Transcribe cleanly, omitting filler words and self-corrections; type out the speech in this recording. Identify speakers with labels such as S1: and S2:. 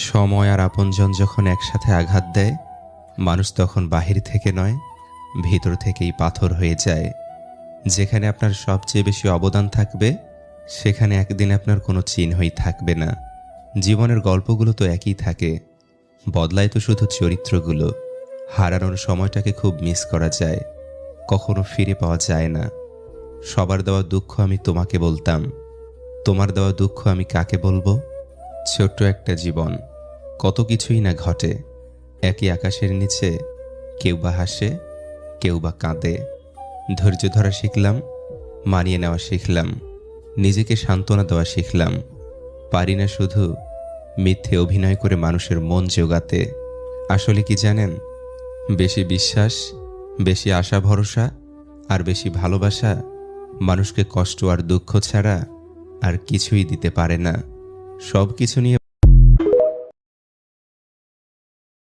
S1: সময় আর আপনজন যখন একসাথে আঘাত দেয়, মানুষ তখন বাহির থেকে নয়, ভিতর থেকেই পাথর হয়ে যায়। যেখানে আপনার সবচেয়ে বেশি অবদান থাকবে, সেখানে একদিন আপনার কোনো চিহ্নই থাকবে না। জীবনের গল্পগুলো তো একই থাকে, বদলায় তো শুধু চরিত্রগুলো। হারানোর সময়টাকে খুব মিস করা যায়, কখনো ফিরে পাওয়া যায় না। সবার দেওয়া দুঃখ আমি তোমাকে বলতাম, তোমার দেওয়া দুঃখ আমি কাকে বলবো? ছোট্ট একটা জীবন, কত কিছুই না ঘটে। একই আকাশের নিচে কেউ বা হাসে, কেউ বা কাঁদে। ধৈর্য ধরা শিখলাম, মানিয়ে নেওয়া শিখলাম, নিজেকে সান্ত্বনা দেওয়া শিখলাম। পারি না শুধু মিথ্যে অভিনয় করে মানুষের মন জোগাতে। আসলে কি জানেন, বেশি বিশ্বাস, বেশি আশা ভরসা আর বেশি ভালোবাসা মানুষকে কষ্ট আর দুঃখ ছাড়া আর কিছুই দিতে পারে না। সব কিছু নিয়ে